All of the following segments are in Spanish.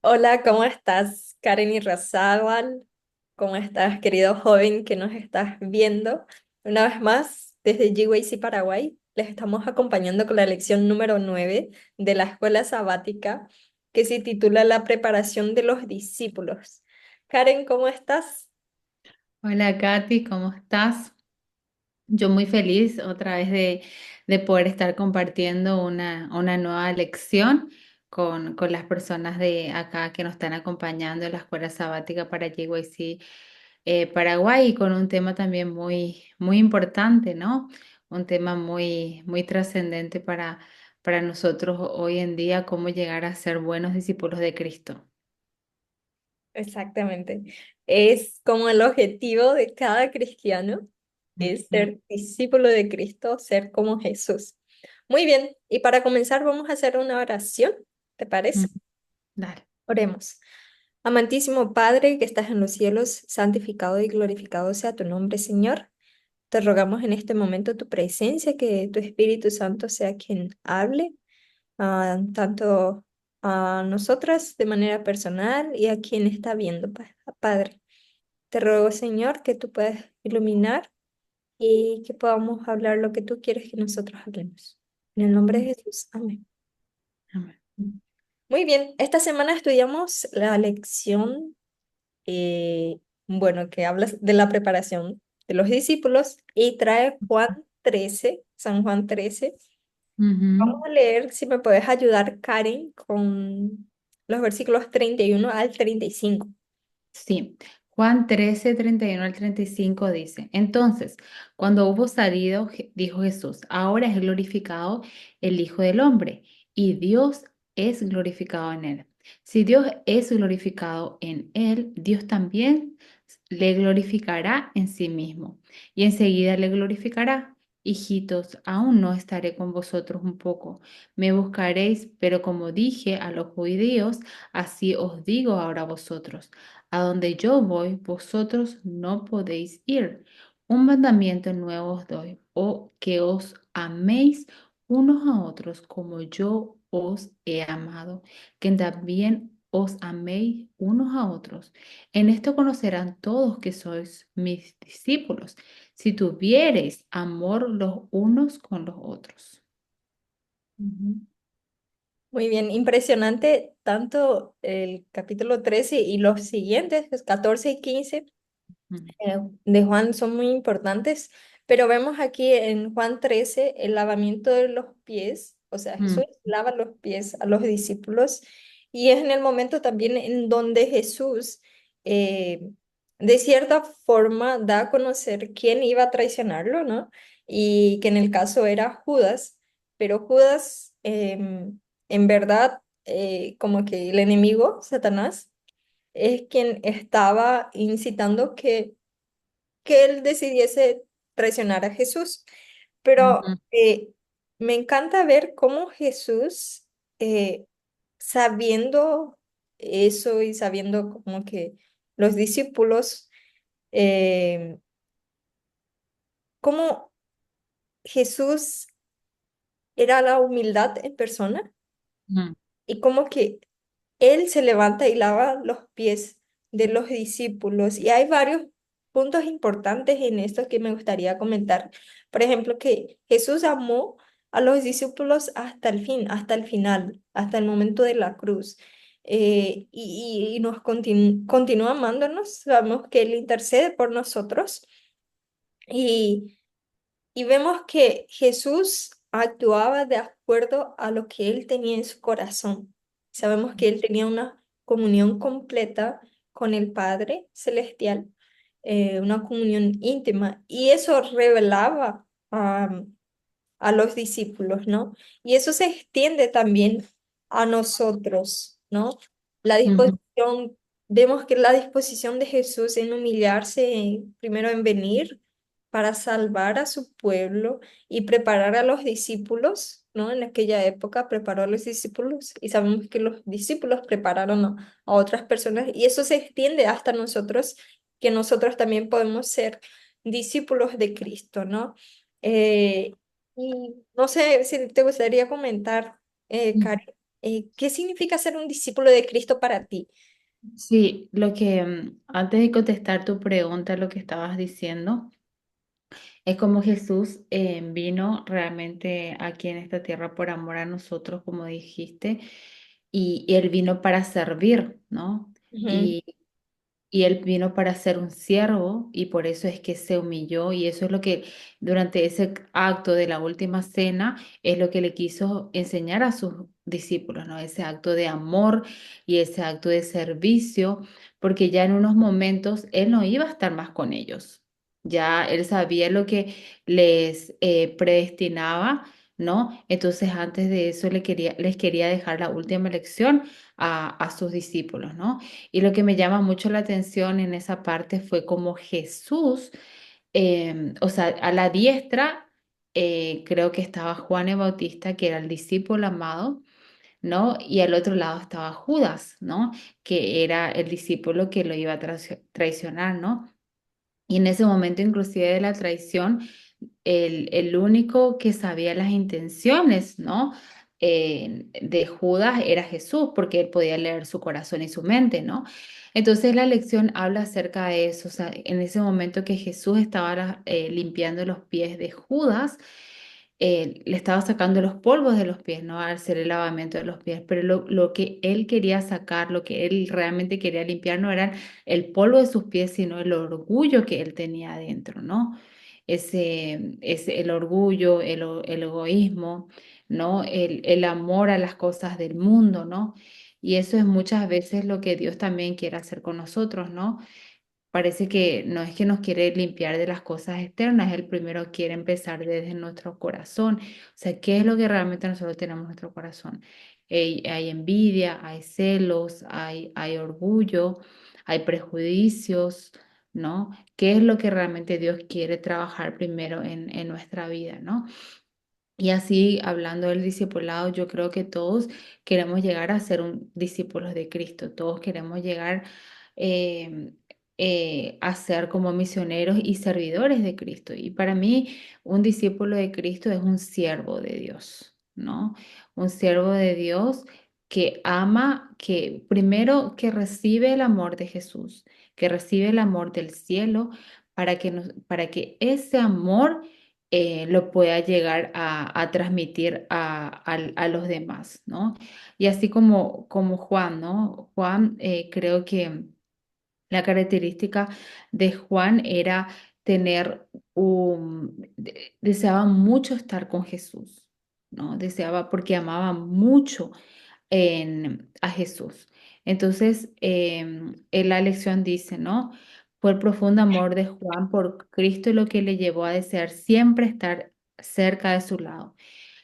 Hola, ¿cómo estás, Karen Irrazábal? ¿Cómo estás, querido joven que nos estás viendo? Una vez más, desde GYC Paraguay, les estamos acompañando con la lección número 9 de la escuela sabática que se titula La preparación de los discípulos. Karen, ¿cómo estás? Hola Katy, ¿cómo estás? Yo muy feliz otra vez de poder estar compartiendo una nueva lección con las personas de acá que nos están acompañando en la escuela sabática para YYC Paraguay y con un tema también muy importante, ¿no? Un tema muy trascendente para nosotros hoy en día, cómo llegar a ser buenos discípulos de Cristo. Exactamente. Es como el objetivo de cada cristiano, es Ujú. ser discípulo de Cristo, ser como Jesús. Muy bien, y para comenzar vamos a hacer una oración, ¿te Mm. parece? Dale. Oremos. Amantísimo Padre que estás en los cielos, santificado y glorificado sea tu nombre, Señor. Te rogamos en este momento tu presencia, que tu Espíritu Santo sea quien hable, tanto a nosotras de manera personal y a quien está viendo, Padre. Te ruego, Señor, que tú puedas iluminar y que podamos hablar lo que tú quieres que nosotros hablemos. En el nombre de Jesús, amén. Amén. Muy bien, esta semana estudiamos la lección, eh, bueno, que habla de la preparación de los discípulos y trae San Juan 13. Vamos Ujú. a leer, si me puedes ayudar, Karen, con los versículos 31 al 35. Sí, Juan 13, 31 al 35 dice, entonces, cuando hubo salido, dijo Jesús, ahora es glorificado el Hijo del Hombre y Dios es glorificado en él. Si Dios es glorificado en él, Dios también le glorificará en sí mismo y enseguida le glorificará. Hijitos, aún no estaré con vosotros un poco. Me buscaréis, pero como dije a los judíos, así os digo ahora a vosotros. A donde yo voy, vosotros no podéis ir. Un mandamiento nuevo os doy, o que os améis unos a otros como yo os he amado, que también os améis unos a otros. En esto conocerán todos que sois mis discípulos, si tuviereis amor los unos con los otros. Ujú. Muy bien, impresionante tanto el capítulo 13 y los siguientes, pues 14 y 15 Mm. de Juan son muy importantes, pero vemos aquí en Juan 13 el lavamiento de los pies, o sea, Mm. Jesús lava los pies a los discípulos y es en el momento también en donde Jesús eh, de cierta forma da a conocer quién iba a traicionarlo, ¿no? Y que en el caso era Judas, pero Judas en verdad como que el enemigo, Satanás, es quien estaba incitando que él decidiese traicionar a Jesús. Pero Ujú. me encanta ver cómo Jesús, eh, sabiendo eso y sabiendo como que los discípulos, eh, cómo Jesús era la humildad en persona Mm. y como que él se levanta y lava los pies de los discípulos. Y hay varios puntos importantes en esto que me gustaría comentar. Por ejemplo, que Jesús amó a los discípulos hasta el fin, hasta el final, hasta el momento de la cruz. Y nos continúa amándonos. Sabemos que Él intercede por nosotros. Y y vemos que Jesús actuaba de acuerdo a lo que él tenía en su corazón. Sabemos que él tenía una comunión completa con el Padre Celestial, una comunión íntima, y eso revelaba a los discípulos, ¿no? Y eso se extiende también a nosotros, ¿no? La Ujú. disposición, vemos que la disposición de Jesús en humillarse, primero en venir para salvar a su pueblo y preparar a los discípulos, ¿no? En aquella época preparó a los discípulos y sabemos que los discípulos prepararon a otras personas y eso se extiende hasta nosotros, que nosotros también podemos ser discípulos de Cristo, ¿no? Eh, y no sé si te gustaría comentar, Ujú. Cari, ¿Qué significa ser un discípulo de Cristo para ti? Sí, lo que antes de contestar tu pregunta, lo que estabas diciendo, es como Jesús vino realmente aquí en esta tierra por amor a nosotros, como dijiste, y Él vino para servir, ¿no? Ujú, Y él vino para ser un siervo y por eso es que se humilló y eso es lo que durante ese acto de la última cena es lo que le quiso enseñar a sus discípulos, ¿no? Ese acto de amor y ese acto de servicio, porque ya en unos momentos él no iba a estar más con ellos. Ya él sabía lo que les predestinaba, ¿no? Entonces antes de eso les quería dejar la última lección a sus discípulos, ¿no? Y lo que me llama mucho la atención en esa parte fue como Jesús, o sea, a la diestra creo que estaba Juan el Bautista, que era el discípulo amado, ¿no? Y al otro lado estaba Judas, ¿no? Que era el discípulo que lo iba a traicionar, ¿no? Y en ese momento inclusive de la traición, el único que sabía las intenciones, ¿no? De Judas era Jesús, porque él podía leer su corazón y su mente, ¿no? Entonces la lección habla acerca de eso, o sea, en ese momento que Jesús estaba limpiando los pies de Judas, le estaba sacando los polvos de los pies, ¿no? Al hacer el lavamiento de los pies, pero lo que él quería sacar, lo que él realmente quería limpiar no era el polvo de sus pies, sino el orgullo que él tenía adentro, ¿no? El orgullo, el egoísmo, ¿no? El amor a las cosas del mundo, ¿no? Y eso es muchas veces lo que Dios también quiere hacer con nosotros, ¿no? Parece que no es que nos quiere limpiar de las cosas externas, él primero quiere empezar desde nuestro corazón. O sea, ¿qué es lo que realmente nosotros tenemos en nuestro corazón? Hay envidia, hay celos, hay orgullo, hay prejuicios, ¿no? ¿Qué es lo que realmente Dios quiere trabajar primero en nuestra vida, ¿no? Y así, hablando del discipulado, yo creo que todos queremos llegar a ser un discípulos de Cristo, todos queremos llegar eh, a ser como misioneros y servidores de Cristo. Y para mí, un discípulo de Cristo es un siervo de Dios, ¿no? Un siervo de Dios que ama, que primero que recibe el amor de Jesús, que recibe el amor del cielo, para que ese amor lo pueda llegar a transmitir a los demás, ¿no? Y así como Juan, ¿no? Juan, creo que la característica de Juan era tener deseaba mucho estar con Jesús, ¿no? Deseaba porque amaba mucho a Jesús. Entonces, en la lección dice, ¿no? Fue el profundo amor de Juan por Cristo lo que le llevó a desear siempre estar cerca de su lado.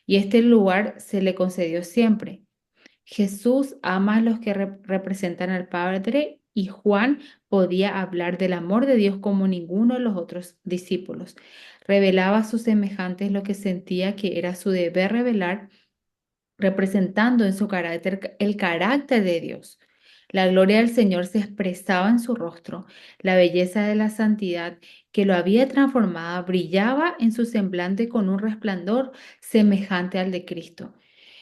Y este lugar se le concedió siempre. Jesús ama a los que representan al Padre y Juan podía hablar del amor de Dios como ninguno de los otros discípulos. Revelaba a sus semejantes lo que sentía que era su deber revelar representando en su carácter el carácter de Dios. La gloria del Señor se expresaba en su rostro, la belleza de la santidad que lo había transformado brillaba en su semblante con un resplandor semejante al de Cristo.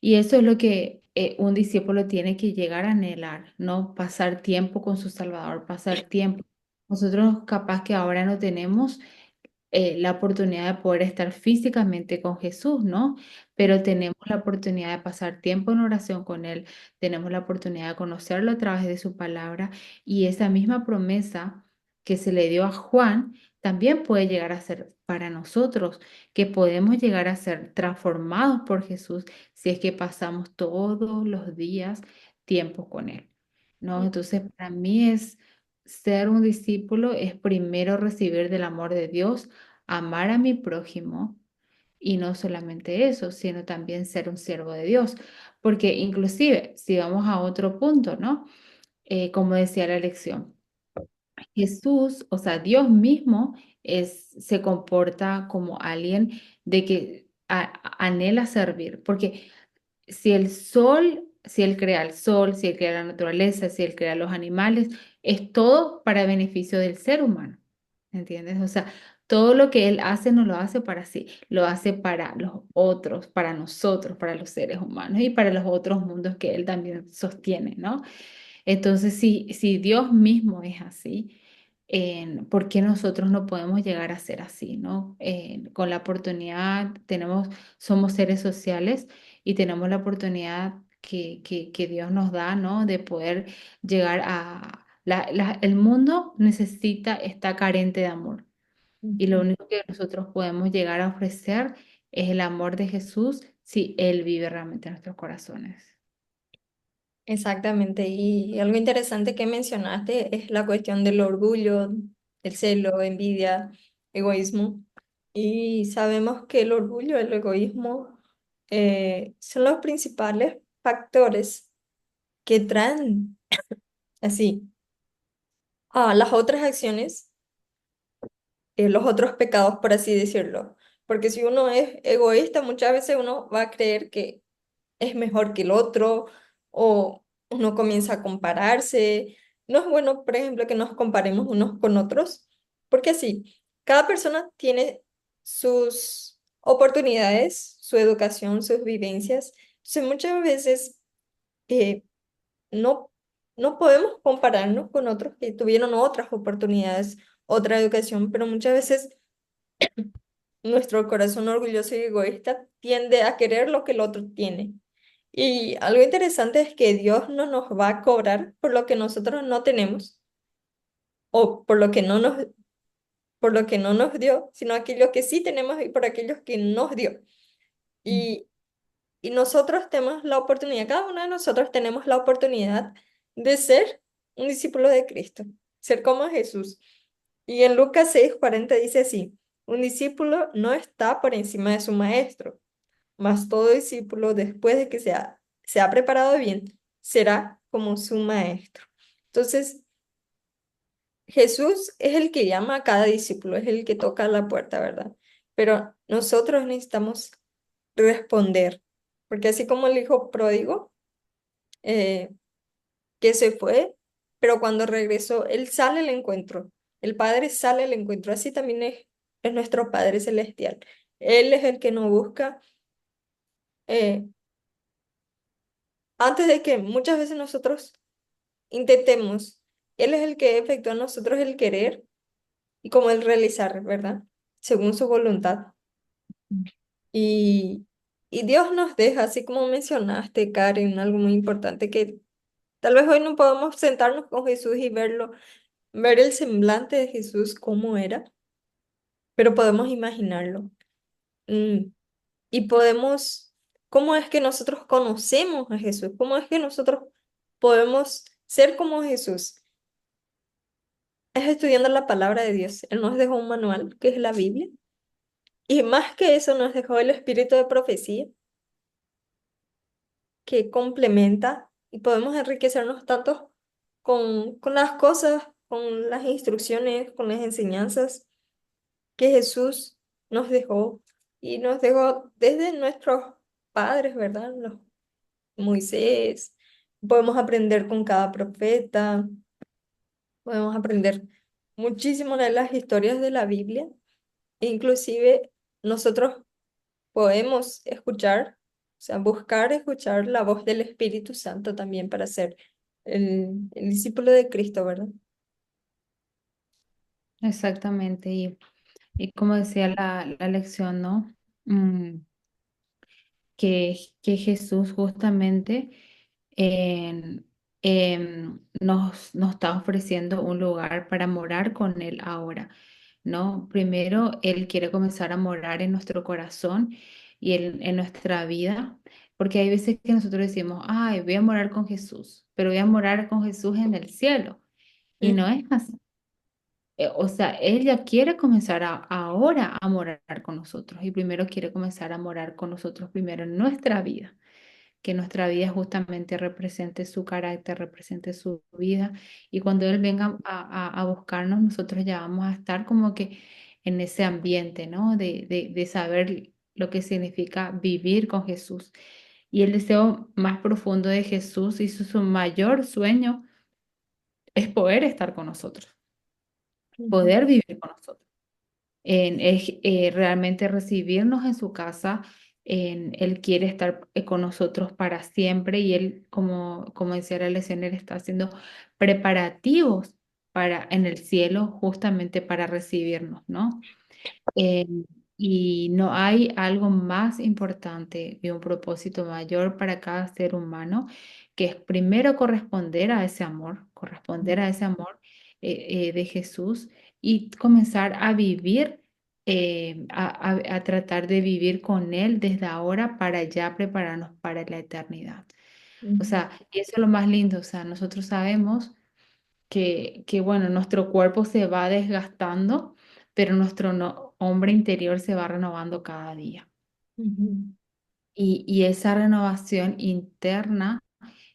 Y eso es lo que un discípulo tiene que llegar a anhelar, ¿no? Pasar tiempo con su Salvador, pasar tiempo. Nosotros capaz que ahora no tenemos la oportunidad de poder estar físicamente con Jesús, ¿no? Pero tenemos la oportunidad de pasar tiempo en oración con Él, tenemos la oportunidad de conocerlo a través de su palabra y esa misma promesa que se le dio a Juan también puede llegar a ser para nosotros, que podemos llegar a ser transformados por Jesús si es que pasamos todos los días tiempo con Él, ¿no? Entonces, para mí es ser un discípulo es primero recibir del amor de Dios, amar a mi prójimo y no solamente eso, sino también ser un siervo de Dios. Porque inclusive, si vamos a otro punto, ¿no? Como decía la lección, Jesús, o sea, Dios mismo se comporta como alguien de que anhela servir, porque si Él crea el sol, si Él crea la naturaleza, si Él crea los animales, es todo para beneficio del ser humano, ¿entiendes? O sea, todo lo que Él hace no lo hace para sí, lo hace para los otros, para nosotros, para los seres humanos y para los otros mundos que Él también sostiene, ¿no? Entonces, si Dios mismo es así, ¿por qué nosotros no podemos llegar a ser así, ¿no? Con la oportunidad, somos seres sociales y tenemos la oportunidad que Dios nos da, ¿no? De poder llegar a... el mundo está carente de amor y lo Ujú. único que nosotros podemos llegar a ofrecer es el amor de Jesús si Él vive realmente en nuestros corazones. Exactamente. Y algo interesante que mencionaste es la cuestión del orgullo, el celo, envidia, egoísmo. Y sabemos que el orgullo, el egoísmo, son los principales factores que traen así a las otras acciones, los otros pecados, por así decirlo. Porque si uno es egoísta, muchas veces uno va a creer que es mejor que el otro o uno comienza a compararse. No es bueno, por ejemplo, que nos comparemos unos con otros, porque así, cada persona tiene sus oportunidades, su educación, sus vivencias. Entonces, muchas veces eh, no, no podemos compararnos con otros que tuvieron otras oportunidades, otra educación, pero muchas veces nuestro corazón orgulloso y egoísta tiende a querer lo que el otro tiene. Y algo interesante es que Dios no nos va a cobrar por lo que nosotros no tenemos o por lo que no nos dio, sino aquello que sí tenemos y por aquellos que nos dio. Y, y nosotros tenemos la oportunidad, cada uno de nosotros tenemos la oportunidad de ser un discípulo de Cristo, ser como Jesús. Y en Lucas 6:40 dice así, un discípulo no está por encima de su maestro, mas todo discípulo, después de que se ha preparado bien, será como su maestro. Entonces, Jesús es el que llama a cada discípulo, es el que toca la puerta, ¿verdad? Pero nosotros necesitamos responder, porque así como el hijo pródigo, eh, que se fue, pero cuando regresó, él sale al encuentro, el Padre sale al encuentro, así también es nuestro Padre Celestial. Él es el que nos busca. eh, Antes de que muchas veces nosotros intentemos, Él es el que efectúa en nosotros el querer y como el realizar, ¿verdad? Según su voluntad. Y, y Dios nos deja, así como mencionaste, Karen, algo muy importante, que tal vez hoy no podamos sentarnos con Jesús y verlo, ver el semblante de Jesús como era, pero podemos imaginarlo. Mm, Y podemos, ¿cómo es que nosotros conocemos a Jesús? ¿Cómo es que nosotros podemos ser como Jesús? Es estudiando la palabra de Dios. Él nos dejó un manual, que es la Biblia. Y más que eso, nos dejó el espíritu de profecía, que complementa y podemos enriquecernos tanto con las cosas, con las instrucciones, con las enseñanzas que Jesús nos dejó. Y nos dejó desde nuestros padres, ¿verdad? Moisés. Podemos aprender con cada profeta. Podemos aprender muchísimo de las historias de la Biblia. Inclusive nosotros podemos escuchar, o sea, buscar escuchar la voz del Espíritu Santo también para ser el discípulo de Cristo, ¿verdad? Exactamente. Y como decía la lección, ¿no? Mm, que Jesús justamente en- nos está ofreciendo un lugar para morar con Él ahora, ¿no? Primero, Él quiere comenzar a morar en nuestro corazón y en nuestra vida, porque hay veces que nosotros decimos, ay, voy a morar con Jesús, pero voy a morar con Jesús en el cielo. Y no Ujú, es así. O sea, Él ya quiere comenzar ahora a morar con nosotros y primero quiere comenzar a morar con nosotros primero en nuestra vida, que nuestra vida justamente represente su carácter, represente su vida y cuando Él venga a buscarnos, nosotros ya vamos a estar como que en ese ambiente, ¿no? De saber lo que significa vivir con Jesús. Y el deseo más profundo de Jesús y su mayor sueño es poder estar con nosotros, ujú. poder vivir con nosotros. es realmente recibirnos en su casa. Él quiere estar con nosotros para siempre y él, como decía la lección, él está haciendo preparativos para en el cielo justamente para recibirnos, ¿no? Eh, y no hay algo más importante y un propósito mayor para cada ser humano que es primero corresponder a ese amor de Jesús y comenzar a vivir, a tratar de vivir con Él desde ahora para ya prepararnos para la eternidad. O Ujú, sea, y eso es lo más lindo, o sea, nosotros sabemos bueno, nuestro cuerpo se va desgastando, pero nuestro hombre interior se va renovando cada día. ujú, Y esa renovación interna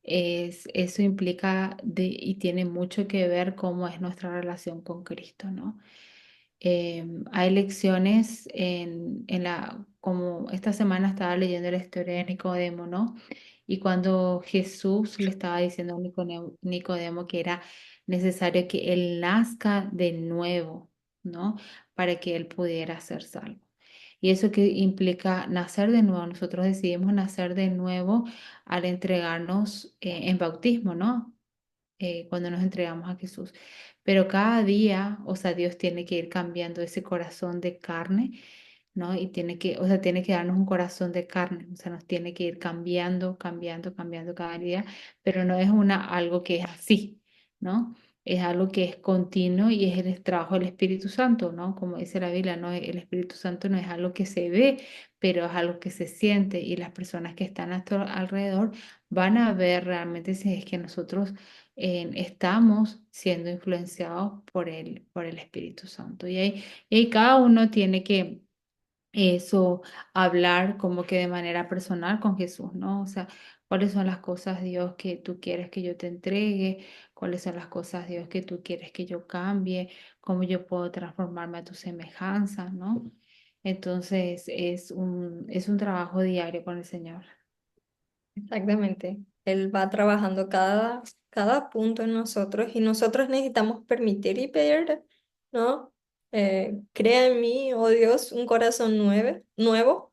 eso implica y tiene mucho que ver cómo es nuestra relación con Cristo, ¿no? Hay lecciones como esta semana estaba leyendo la historia de Nicodemo, ¿no? Y cuando Jesús le estaba diciendo a Nicodemo que era necesario que él nazca de nuevo, ¿no? Para que él pudiera ser salvo. Y eso que implica nacer de nuevo. Nosotros decidimos nacer de nuevo al entregarnos en bautismo, ¿no? Cuando nos entregamos a Jesús. Pero cada día, o sea, Dios tiene que ir cambiando ese corazón de carne, ¿no? Y o sea, tiene que darnos un corazón de carne, o sea, nos tiene que ir cambiando, cambiando, cambiando cada día, pero no es algo que es así, ¿no? Es algo que es continuo y es el trabajo del Espíritu Santo, ¿no? Como dice la Biblia, ¿no? El Espíritu Santo no es algo que se ve, pero es algo que se siente y las personas que están a nuestro alrededor van a ver realmente si es que nosotros estamos siendo influenciados por el Espíritu Santo. Y ahí cada uno tiene que eso, hablar como que de manera personal con Jesús, ¿no? O sea, ¿cuáles son las cosas, Dios, que tú quieres que yo te entregue? ¿Cuáles son las cosas, Dios, que tú quieres que yo cambie? ¿Cómo yo puedo transformarme a tu semejanza, ¿no? Entonces, es un trabajo diario con el Señor. exactamente. Él va trabajando cada punto en nosotros y nosotros necesitamos permitir y pedir, ¿no? Crea en mí, oh Dios, un corazón nuevo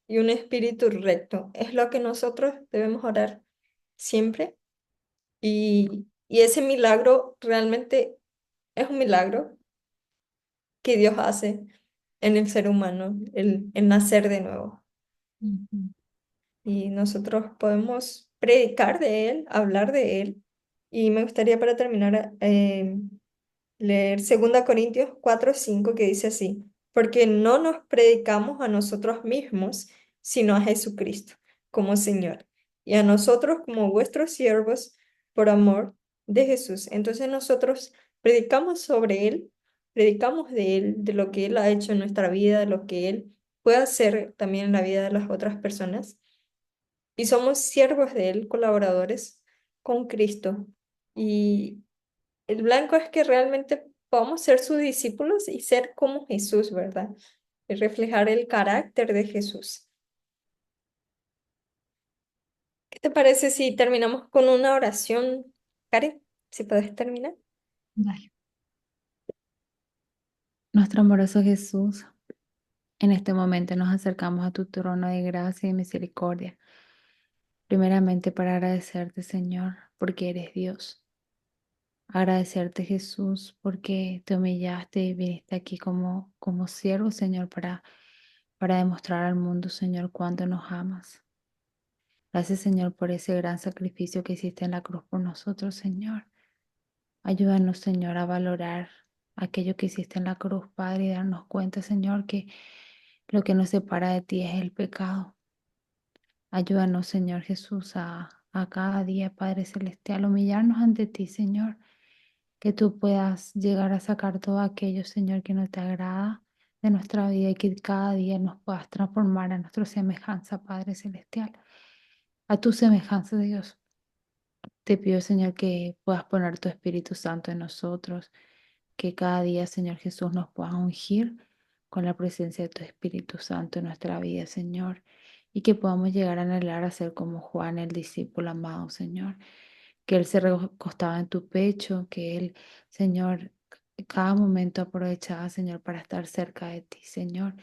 y un espíritu recto. Es lo que nosotros debemos orar siempre. Y ese milagro realmente es un milagro que Dios hace en el ser humano, el nacer de nuevo. Ujú. Y nosotros podemos predicar de Él, hablar de Él. Y me gustaría para terminar leer 2 Corintios 4:5 que dice así, porque no nos predicamos a nosotros mismos, sino a Jesucristo como Señor, y a nosotros como vuestros siervos por amor de Jesús. Entonces nosotros predicamos sobre Él, predicamos de Él, de lo que Él ha hecho en nuestra vida, de lo que Él puede hacer también en la vida de las otras personas. Y somos siervos de Él, colaboradores con Cristo. Y el blanco es que realmente podamos ser sus discípulos y ser como Jesús, ¿verdad? Y reflejar el carácter de Jesús. ¿Qué te parece si terminamos con una oración, Karen? Si puedes terminar. Dale. Nuestro amoroso Jesús, en este momento nos acercamos a tu trono de gracia y misericordia. Primeramente para agradecerte, Señor, porque eres Dios. Agradecerte, Jesús, porque te humillaste y viniste aquí como siervo, Señor, para demostrar al mundo, Señor, cuánto nos amas. Gracias, Señor, por ese gran sacrificio que hiciste en la cruz por nosotros, Señor. Ayúdanos, Señor, a valorar aquello que hiciste en la cruz, Padre, y darnos cuenta, Señor, que lo que nos separa de ti es el pecado. Ayúdanos, Señor Jesús, a cada día, Padre Celestial, humillarnos ante ti, Señor, que tú puedas llegar a sacar todo aquello, Señor, que no te agrada de nuestra vida y que cada día nos puedas transformar a nuestra semejanza, Padre Celestial, a tu semejanza, Dios. Te pido, Señor, que puedas poner tu Espíritu Santo en nosotros, que cada día, Señor Jesús, nos puedas ungir con la presencia de tu Espíritu Santo en nuestra vida, Señor, y que podamos llegar a anhelar a ser como Juan, el discípulo amado, Señor, que Él se recostaba en tu pecho, que Él, Señor, cada momento aprovechaba, Señor, para estar cerca de ti, Señor.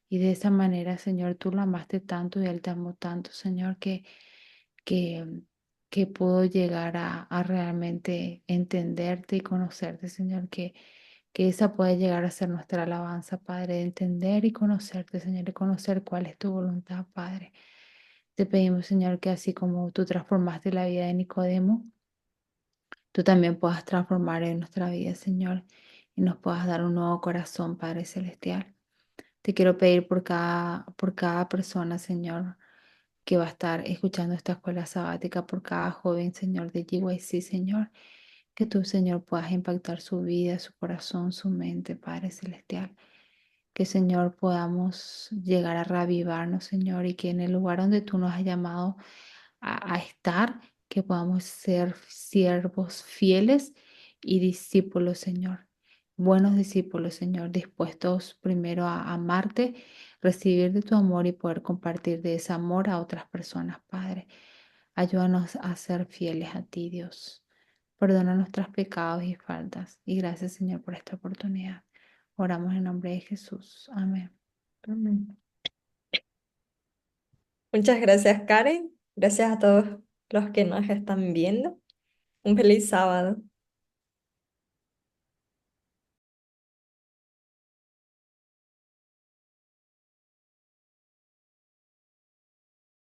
Y de esa manera, Señor, tú lo amaste tanto y Él te amó tanto, Señor, que, que pudo llegar a realmente entenderte y conocerte, Señor, que esa puede llegar a ser nuestra alabanza, Padre, de entender y conocerte, Señor, y conocer cuál es tu voluntad, Padre. Te pedimos, Señor, que así como tú transformaste la vida de Nicodemo, tú también puedas transformar en nuestra vida, Señor, y nos puedas dar un nuevo corazón, Padre Celestial. Te quiero pedir por cada persona, Señor, que va a estar escuchando esta escuela sabática, por cada joven, Señor, de GYC, Señor, que tú, Señor, puedas impactar su vida, su corazón, su mente, Padre Celestial. Que, Señor, podamos llegar a reavivarnos, Señor, y que en el lugar donde tú nos has llamado a estar, que podamos ser siervos fieles y discípulos, Señor. Buenos discípulos, Señor, dispuestos primero a amarte, recibir de tu amor y poder compartir de ese amor a otras personas, Padre. Ayúdanos a ser fieles a ti, Dios. Perdona nuestros pecados y faltas. Y gracias, Señor, por esta oportunidad. Oramos en nombre de Jesús. Amén. Amén. Muchas gracias, Karen. Gracias a todos los que nos están viendo. Un feliz sábado.